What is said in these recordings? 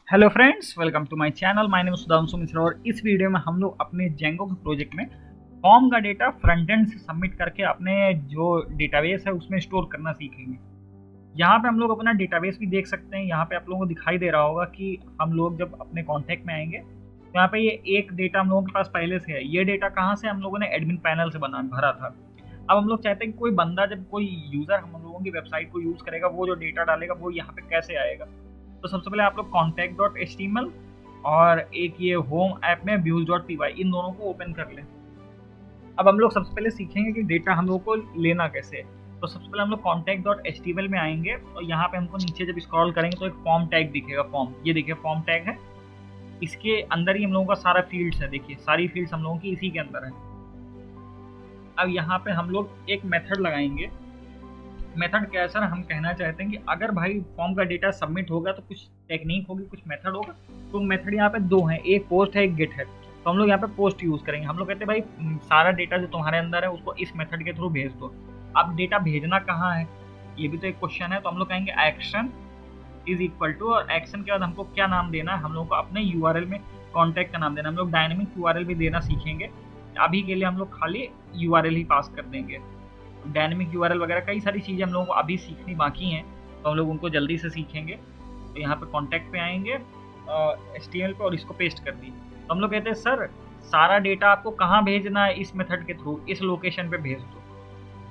Hello friends, welcome to my channel. My name is Sudhanshu Mishra और इस video में हम लोग अपने जेंगो के प्रोजेक्ट में फॉर्म का डेटा फ्रंट एंड से सबमिट करके अपने जो डेटाबेस है उसमें स्टोर करना सीखेंगे। यहाँ पे हम लोग अपना डेटाबेस भी देख सकते हैं। यहाँ पे आप लोगों को दिखाई दे रहा होगा कि हम लोग जब अपने कॉन्टैक्ट में आएंगे तो यहाँ पे ये एक डेटा हम लोगों के पास पहले से है। ये डेटा कहाँ से हम लोगों ने एडमिन पैनल से बना भरा था। अब हम लोग चाहते हैं कि कोई बंदा, जब कोई यूज़र हम लोगों की वेबसाइट को यूज़ करेगा, वो जो डेटा डालेगा वो यहाँ पे कैसे आएगा। तो सबसे पहले आप लोग contact.html और एक ये होम ऐप में views.py, इन दोनों को ओपन कर लें। अब हम लोग सबसे पहले सीखेंगे कि डेटा हम लोग को लेना कैसे है। तो सबसे पहले हम लोग contact.html में आएंगे और यहाँ पे हमको नीचे जब स्क्रॉल करेंगे तो एक फॉर्म टैग दिखेगा। फॉर्म, ये देखिए फॉर्म टैग है। इसके अंदर ही हम लोगों का सारा फील्ड्स है। देखिए सारी फील्ड्स हम लोगों की इसी के अंदर है। अब यहाँ पे हम लोग एक मेथड लगाएंगे। मेथड क्या है सर? हम कहना चाहते हैं कि अगर भाई फॉर्म का डेटा सबमिट होगा तो कुछ टेक्निक होगी, कुछ मेथड होगा। तो मेथड यहाँ पे दो हैं, एक पोस्ट है, एक गेट है। तो हम लोग यहाँ पे पोस्ट यूज़ करेंगे। हम लोग कहते हैं भाई सारा डेटा जो तुम्हारे अंदर है उसको इस मेथड के थ्रू भेज दो। अब डेटा भेजना कहाँ है, ये भी तो एक क्वेश्चन है। तो हम लोग कहेंगे एक्शन इज इक्वल टू, और एक्शन के बाद हमको क्या नाम देना है, हम लोग को अपने यूआरएल में कॉन्टैक्ट का नाम देना है। हम लोग डायनेमिक यूआरएल भी देना सीखेंगे। अभी के लिए हम लोग खाली यूआरएल ही पास कर देंगे। डायनेमिक यूआरएल वगैरह कई सारी चीज़ें हम लोगों को अभी सीखनी बाकी हैं, तो हम लोग उनको जल्दी से सीखेंगे। तो यहाँ पे कॉन्टैक्ट पे आएंगे HTML पे और इसको पेस्ट कर दी। तो हम लोग कहते हैं सर सारा डेटा आपको कहाँ भेजना है, इस मेथड के थ्रू इस लोकेशन पे भेज दो।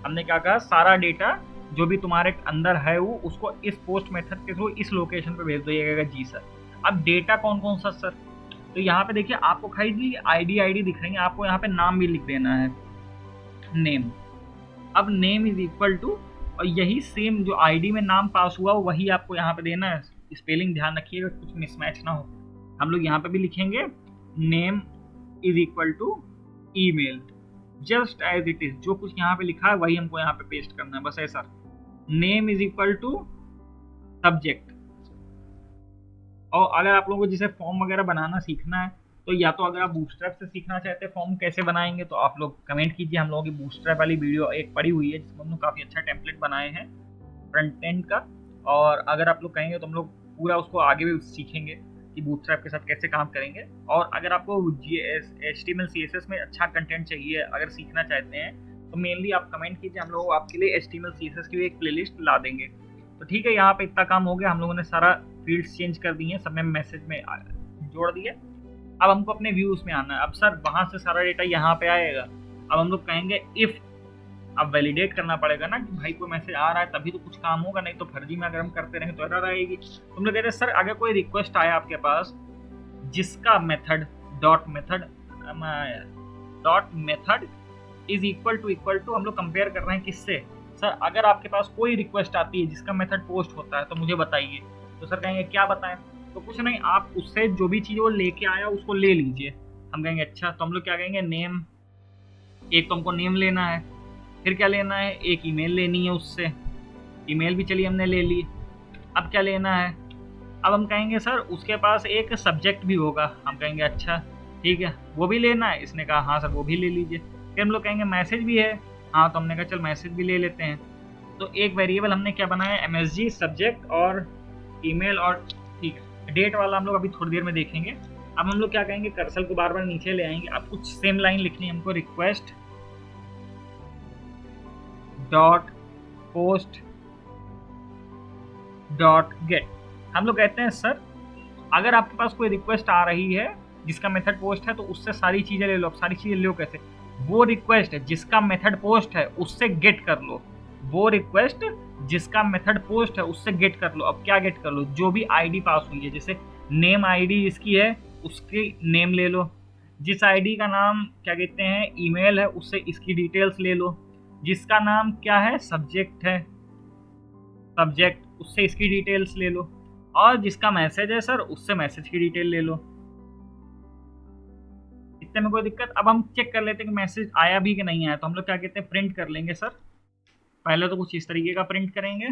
हमने क्या कहा, सारा डेटा जो भी तुम्हारे अंदर है वो उसको इस पोस्ट मेथड के थ्रू इस लोकेशन पे भेज दो। ये कहेगा जी सर। अब डेटा कौन कौन सा सर? तो यहाँ पे देखिए आपको खाली आईडी दिख रही है, आपको यहाँ पे नाम भी लिख देना है, नेम। अब नेम इज इक्वल टू, और यही सेम जो आईडी में नाम पास हुआ वही आपको यहाँ पे देना है। स्पेलिंग ध्यान रखिएगा, कुछ मिसमैच ना हो। हम लोग यहाँ पे भी लिखेंगे name is equal to email, just as it is. जो कुछ यहाँ पे लिखा है वही हमको यहाँ पे पेस्ट करना है, बस ऐसा। Name is equal to subject. और अगर आप लोगों को जैसे फॉर्म वगैरह बनाना सीखना है तो या तो अगर आप बूटस्ट्रैप से सीखना चाहते हैं फॉर्म कैसे बनाएंगे तो आप लोग कमेंट कीजिए। हम लोगों की बूटस्ट्रैप वाली वीडियो एक पड़ी हुई है जिसमें हम लोग काफ़ी अच्छा टेम्पलेट बनाए हैं फ्रंट एंड का। और अगर आप लोग कहेंगे तो हम लोग पूरा उसको आगे भी सीखेंगे कि बूटस्ट्रैप के साथ कैसे काम करेंगे। और अगर आपको HTML CSS में अच्छा कंटेंट चाहिए, अगर सीखना चाहते हैं तो मेनली आप कमेंट कीजिए, हम लोग आपके लिए HTML CSS की एक प्लेलिस्ट ला देंगे। तो ठीक है, यहाँ पे इतना काम हो गया। हम लोगों ने सारा फील्ड्स चेंज कर दिए हैं, सब में मैसेज में जोड़ दिए। अब हमको अपने व्यूज में आना है। अब सर वहां से सारा डेटा यहाँ पे आएगा। अब हम लोग कहेंगे इफ, अब वैलिडेट करना पड़ेगा ना कि भाई कोई मैसेज आ रहा है तभी तो कुछ काम होगा, नहीं तो फर्जी में अगर हम करते रहेंगे तो एरर आएगी। तुम लोग कहते हैं सर अगर कोई रिक्वेस्ट आया आपके पास जिसका method dot method is equal to, हम लोग कंपेयर कर रहे हैं किससे? सर अगर आपके पास कोई रिक्वेस्ट आती है जिसका मेथड पोस्ट होता है तो मुझे बताइए। तो सर कहेंगे क्या बताएं? तो कुछ नहीं, आप उससे जो भी चीज़ वो लेके आया उसको ले लीजिए। हम कहेंगे अच्छा। तो हम लोग क्या कहेंगे, नेम, एक तो हमको नेम लेना है, फिर क्या लेना है, एक ईमेल लेनी है उससे। ईमेल भी चलिए हमने ले ली। अब क्या लेना है? अब हम कहेंगे सर उसके पास एक सब्जेक्ट भी होगा। हम कहेंगे अच्छा ठीक है, वो भी लेना है। इसने कहा हाँ सर वो भी ले लीजिए। फिर हम लोग कहेंगे मैसेज भी है। हाँ, तो हमने कहा चल मैसेज भी ले लेते हैं। तो एक वेरिएबल हमने क्या बनाया, MSG सब्जेक्ट और ईमेल। और ठीक है, डेट वाला हम लोग अभी थोड़ी देर में देखेंगे। अब हम लोग क्या कहेंगे, कर्सर को बार बार नीचे ले आएंगे। अब कुछ सेम लाइन लिखनी है हमको, request dot post dot gate. हम लोग कहते हैं सर अगर आपके पास कोई रिक्वेस्ट आ रही है जिसका मेथड पोस्ट है तो उससे सारी चीज़ें ले लो। अब सारी चीज़ें लो कैसे? वो रिक्वेस्ट जिसका मेथड पोस्ट है उससे गेट कर लो। वो रिक्वेस्ट जिसका मेथड पोस्ट है उससे गेट कर लो। अब क्या गेट कर लो? जो भी आईडी पास हुई है, जैसे नेम आईडी जिसकी है उसकी नेम ले लो। जिस आईडी का नाम क्या कहते हैं ईमेल है उससे इसकी डिटेल्स ले लो। जिसका नाम क्या है सब्जेक्ट है, सब्जेक्ट, उससे इसकी डिटेल्स ले लो। और जिसका मैसेज है सर उससे मैसेज की डिटेल ले लो। इतने में कोई दिक्कत? अब हम चेक कर लेते हैं कि मैसेज आया भी कि नहीं आया। तो हम लोग क्या कहते हैं, प्रिंट कर लेंगे सर। पहले तो कुछ इस तरीके का प्रिंट करेंगे।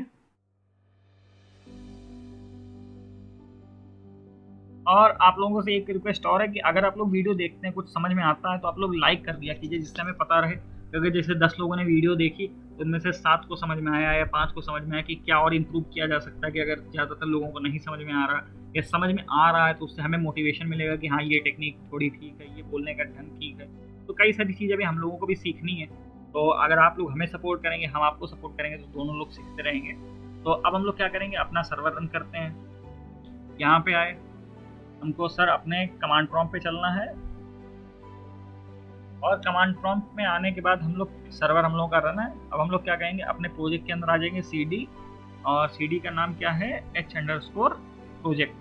और आप लोगों से एक रिक्वेस्ट और है कि अगर आप लोग वीडियो देखते हैं कुछ समझ में आता है तो आप लोग लाइक कर दिया कीजिए, जिससे हमें पता रहे। क्योंकि जैसे 10 लोगों ने वीडियो देखी तो उनमें से 7 को समझ में आया या 5 को समझ में आया कि क्या और इम्प्रूव किया जा सकता है, कि अगर ज़्यादातर लोगों को नहीं समझ में आ रहा ये समझ में आ रहा है तो उससे हमें मोटिवेशन मिलेगा कि हाँ ये टेक्निक थोड़ी ठीक है, ये बोलने का ढंग ठीक है। तो कई सारी चीज़ें भी हम लोगों को भी सीखनी है। तो अगर आप लोग हमें सपोर्ट करेंगे, हम आपको सपोर्ट करेंगे, तो दोनों लोग सीखते रहेंगे। तो अब हम लोग क्या करेंगे, अपना सर्वर रन करते हैं। यहाँ पे आए, हमको सर अपने कमांड प्रॉम्प्ट पे चलना है, और कमांड प्रॉम्प्ट में आने के बाद हम लोग सर्वर हम लोगों का रन है। अब हम लोग क्या करेंगे, अपने प्रोजेक्ट के अंदर आ जाएंगे, CD, और CD का नाम क्या है, h_प्रोजेक्ट।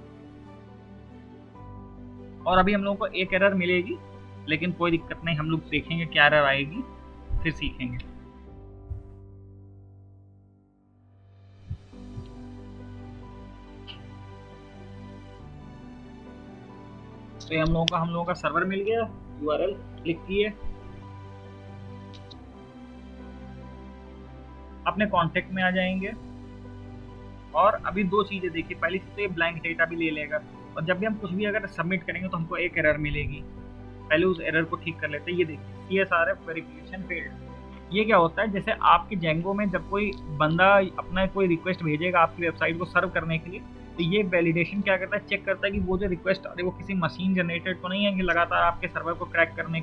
और अभी हम लोगों को एक एरर मिलेगी, लेकिन कोई दिक्कत नहीं, हम लोग देखेंगे क्या एरर आएगी, फिर सीखेंगे। तो ये हम लोगों का सर्वर मिल गया, URL क्लिक किए, अपने कॉन्टेक्ट में आ जाएंगे। और अभी दो चीज़ें देखिए, पहली चीज़ तो ये ब्लैंक डेटा भी ले लेगा, और जब भी हम कुछ भी अगर सबमिट करेंगे तो हमको एक एरर मिलेगी। पहले उस एरर को ठीक कर लेते हैं। ये देखिए, CSRF वेरिफिकेशन फेल्ड। ये क्या होता है, जैसे आपके जेंगो में जब कोई बंदा अपना कोई रिक्वेस्ट भेजेगा आपकी वेबसाइट को सर्व करने के लिए, तो ये वैलिडेशन क्या करता है, चेक करता है कि वो जो रिक्वेस्ट आ रही है वो किसी मशीन जनरेटेड तो नहीं है कि लगातार आपके सर्वर को क्रैश करने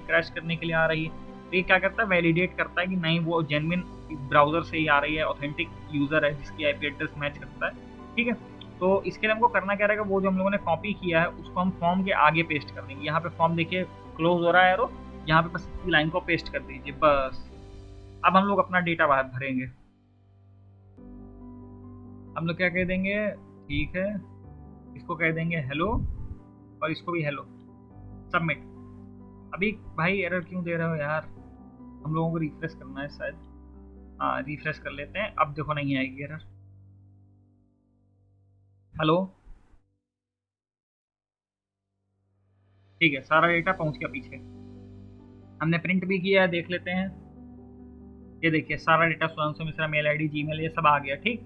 के लिए आ रही है। तो ये क्या करता है, वैलिडेट करता है कि नहीं, वो जेन्युइन ब्राउजर से ही आ रही है, ऑथेंटिक यूज़र है जिसकी IP एड्रेस मैच करता है। ठीक है, तो इसके लिए हमको करना क्या रहेगा, वो जो हम लोगों ने कॉपी किया है उसको हम फॉर्म के आगे पेस्ट कर देंगे। यहाँ पे फॉर्म देखिए क्लोज हो रहा है एरो, यहाँ पे बस इस लाइन को पेस्ट कर दीजिए बस। अब हम लोग अपना डेटा बाहर भरेंगे। हम लोग क्या कह देंगे, ठीक है, इसको कह देंगे हेलो, और इसको भी हेलो, सबमिट। अभी भाई एरर क्यों दे रहे हो यार, हम लोगों को रिफ्रेश करना है शायद। हाँ, रिफ्रेश कर लेते हैं, अब देखो नहीं आएगी एरर। हेलो, ठीक है, सारा डेटा पहुंच गया पीछे, हमने प्रिंट भी किया है, देख लेते हैं। ये देखिए सारा data, Sudhanshu Mishra mail ID, Gmail, ये सब आ गया। ठीक,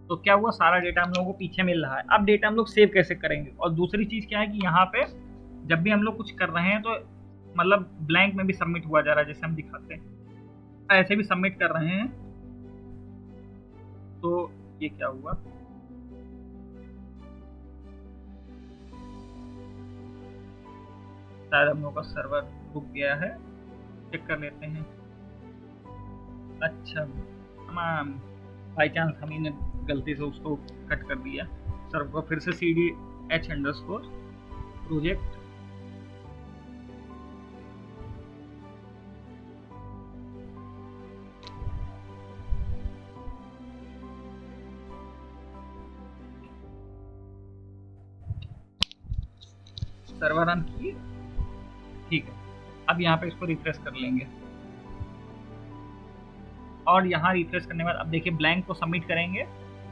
तो क्या हुआ, सारा डेटा हम लोगों को पीछे मिल रहा है। अब डेटा हम लोग सेव कैसे करेंगे, और दूसरी चीज़ क्या है कि यहाँ पे जब भी हम लोग कुछ कर रहे हैं तो मतलब ब्लैंक में भी सबमिट हुआ जा रहा है, जैसे हम दिखाते हैं ऐसे भी सबमिट कर रहे हैं। तो ये क्या हुआ, शायद हम लोग का सर्वर रुक गया है, चेक कर लेते हैं। अच्छा, हम बाई चांस हम ही ने गलती से उसको कट कर दिया। सर्वर को फिर से CD h_प्रोजेक्ट, सर्वर रन किए। ठीक है, अब यहाँ पे इसको रिफ्रेश कर लेंगे, और यहाँ रिफ्रेश करने के बाद अब देखिए ब्लैंक को सबमिट करेंगे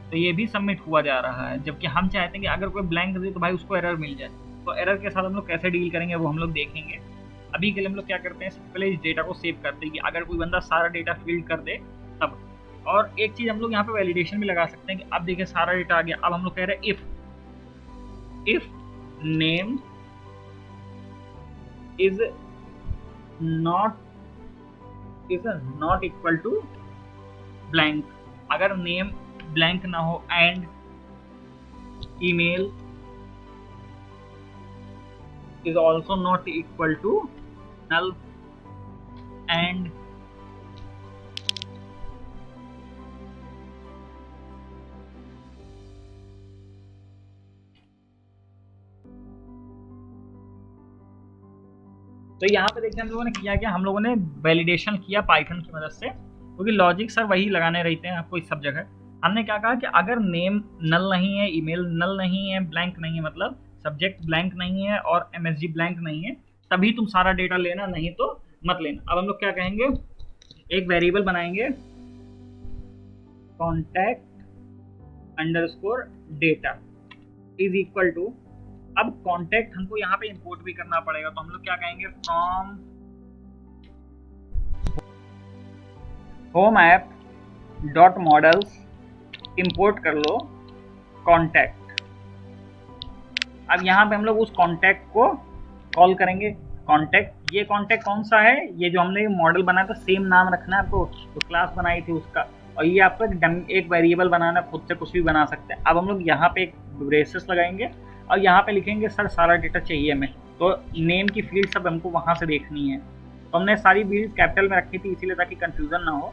तो ये भी सबमिट हुआ जा रहा है, जबकि हम चाहते हैं कि अगर कोई ब्लैंक दे तो भाई उसको एरर मिल जाए। तो एरर के साथ हम लोग कैसे डील करेंगे वो हम लोग देखेंगे। अभी के लिए हम लोग क्या करते हैं, सबसे पहले इस डेटा को सेव करते हैं कि अगर कोई बंदा सारा डेटा फिल कर दे तब। और एक चीज़ हम लोग यहाँ पे वैलिडेशन भी लगा सकते हैं कि अब देखिए सारा डेटा आ गया। अब हम लोग कह रहे हैं if name is not equal to blank, अगर नेम ब्लैंक ना हो, and email is also not equal to null, and तो यहाँ पे देखिए हम लोगों ने किया क्या, हम लोगों ने वैलिडेशन किया पाइथन की मदद से, क्योंकि लॉजिक सर वही लगाने रहते हैं आपको इस सब जगह। हमने क्या कहा कि अगर नेम नल नहीं है, ईमेल नल नहीं है, ब्लैंक नहीं है, मतलब सब्जेक्ट ब्लैंक नहीं है और MSG ब्लैंक नहीं है, तभी तुम सारा डेटा लेना, नहीं तो मत लेना। अब हम लोग क्या कहेंगे, एक वेरिएबल बनाएंगे contact_data इज इक्वल टू, अब कॉन्टैक्ट हमको यहाँ पे इंपोर्ट भी करना पड़ेगा, तो हम लोग क्या कहेंगे, from home app dot models import कर लो कॉन्टैक्ट। अब यहाँ पे हम लोग उस कॉन्टैक्ट को कॉल करेंगे, कॉन्टैक्ट। ये कॉन्टैक्ट कौन सा है, ये जो हमने मॉडल बनाया था, सेम नाम रखना है आपको, तो क्लास बनाई थी उसका, और ये आपको एक वेरिएबल बनाना, खुद से कुछ भी बना सकते हैं। अब हम लोग यहाँ पे एक ब्रेसेस लगाएंगे, और यहाँ पे लिखेंगे सर सारा डेटा चाहिए हमें, तो नेम की फील्ड सब हमको वहाँ से देखनी है। तो हमने सारी फील्ड कैपिटल में रखी थी इसीलिए ताकि कंफ्यूजन ना हो।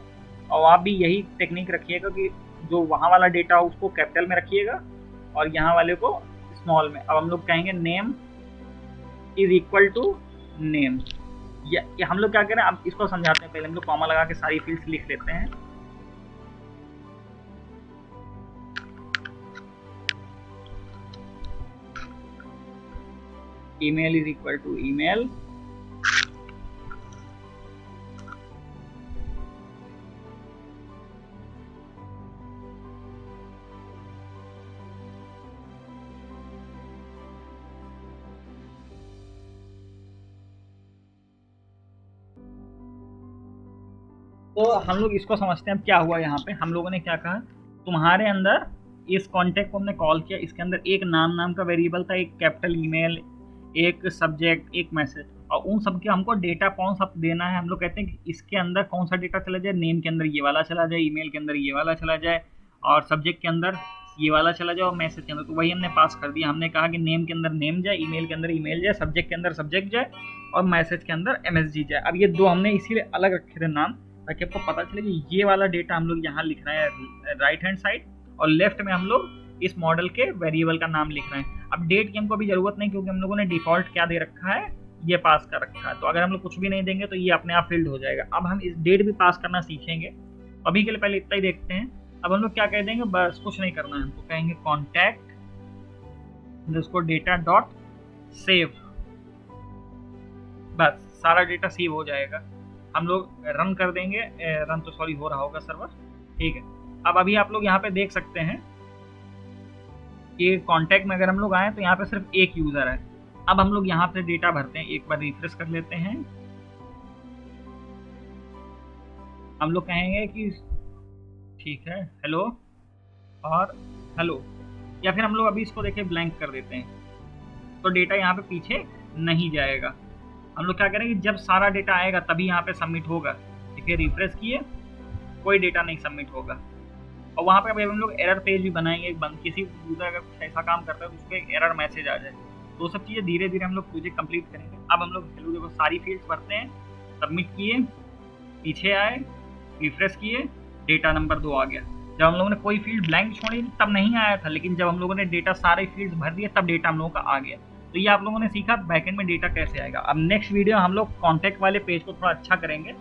और आप भी यही टेक्निक रखिएगा कि जो वहाँ वाला डेटा हो उसको कैपिटल में रखिएगा और यहाँ वाले को स्मॉल में। अब हम लोग कहेंगे name is equal to name. ये हम लोग क्या करें, अब इसको समझाते हैं। पहले हम लोग कॉमा लगा के सारी फील्ड्स लिख लेते हैं। Email is equal to email, तो हम लोग इसको समझते हैं। अब क्या हुआ यहाँ पे, हम लोगों ने क्या कहा, तुम्हारे अंदर इस कॉन्टैक्ट को हमने कॉल किया, इसके अंदर एक नाम का वेरिएबल था, एक कैपिटल ईमेल, एक सब्जेक्ट, एक मैसेज, और उन सब के हमको डेटा कौन सा देना है। हम लोग कहते हैं कि इसके अंदर कौन सा डेटा चला जाए, नेम के अंदर ये वाला चला जाए, ईमेल के अंदर ये वाला चला जाए, और सब्जेक्ट के अंदर ये वाला चला जाए, और मैसेज के अंदर। तो वही हमने पास कर दिया। हमने कहा कि नेम के अंदर नेम जाए, ईमेल के अंदर ईमेल जाए, सब्जेक्ट के अंदर सब्जेक्ट जाए, और मैसेज के अंदर MSG जाए। अब ये दो हमने इसीलिए अलग रखे थे नाम, ताकि आपको पता चले कि ये वाला डेटा हम लोग यहाँ लिख रहे हैं राइट हैंड साइड, और लेफ्ट में हम लोग इस मॉडल के वेरिएबल का नाम लिख रहे हैं। अब डेट की हमको अभी जरूरत नहीं, क्योंकि हम लोगों ने डिफॉल्ट क्या दे रखा है, ये पास कर रखा है। तो अगर हम लोग कुछ भी नहीं देंगे तो ये अपने आप फिल्ड हो जाएगा। अब हम इस डेट भी पास करना सीखेंगे। अभी के लिए पहले इतना ही देखते हैं। अब हम लोग क्या कह देंगे, बस कुछ नहीं करना है, हमको कहेंगे कॉन्टैक्ट जिसको डेटा डॉट सेव, बस सारा डेटा सेव हो जाएगा। हम लोग रन कर देंगे, रन तो सॉरी हो रहा होगा सर्वर, ठीक है। अब अभी आप लोग यहाँ पे देख सकते हैं कि कॉन्टैक्ट में अगर हम लोग आए तो यहाँ पे सिर्फ एक यूजर है। अब हम लोग यहाँ पे डेटा भरते हैं, एक बार रिफ्रेश कर लेते हैं। हम लोग कहेंगे कि ठीक है हेलो और हेलो, या फिर हम लोग अभी इसको देखें ब्लैंक कर देते हैं, तो डेटा यहाँ पे पीछे नहीं जाएगा। हम लोग क्या करेंगे, जब सारा डेटा आएगा तभी यहाँ पे सबमिट होगा। देखिए रिफ्रेश किए, कोई डेटा नहीं सबमिट होगा। और वहाँ पे अभी हम लोग एरर पेज भी बनाएंगे, किसी यूजर अगर कुछ ऐसा काम करता है तो उसको एक एरर मैसेज आ जाए। तो सब चीज़ें धीरे धीरे हम लोग प्रोजेक्ट कंप्लीट करेंगे। अब हम लोग हेलो देखो सारी फील्ड्स भरते हैं, सबमिट किए, पीछे आए, रिफ्रेश किए, डेटा नंबर 2 आ गया। जब हम लोगों ने कोई फील्ड ब्लैंक छोड़ी तब नहीं आया था, लेकिन जब हम लोगों ने डेटा सारे फील्ड्स भर दिए तब डेटा हम लोगों का आ गया। तो ये आप लोगों ने सीखा बैकएंड में डेटा कैसे आएगा। अब नेक्स्ट वीडियो हम लोग कॉन्टैक्ट वाले पेज को थोड़ा अच्छा करेंगे।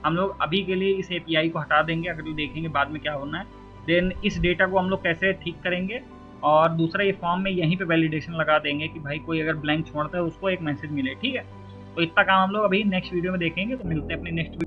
हम लोग अभी के लिए इस API को हटा देंगे, अगर देखेंगे बाद में क्या होना है। देन इस डेटा को हम लोग कैसे ठीक करेंगे, और दूसरा ये फॉर्म में यहीं पे वैलिडेशन लगा देंगे कि भाई कोई अगर ब्लैंक छोड़ता है उसको एक मैसेज मिले, ठीक है। तो इतना काम हम लोग अभी नेक्स्ट वीडियो में देखेंगे। तो मिलते हैं अपने नेक्स्ट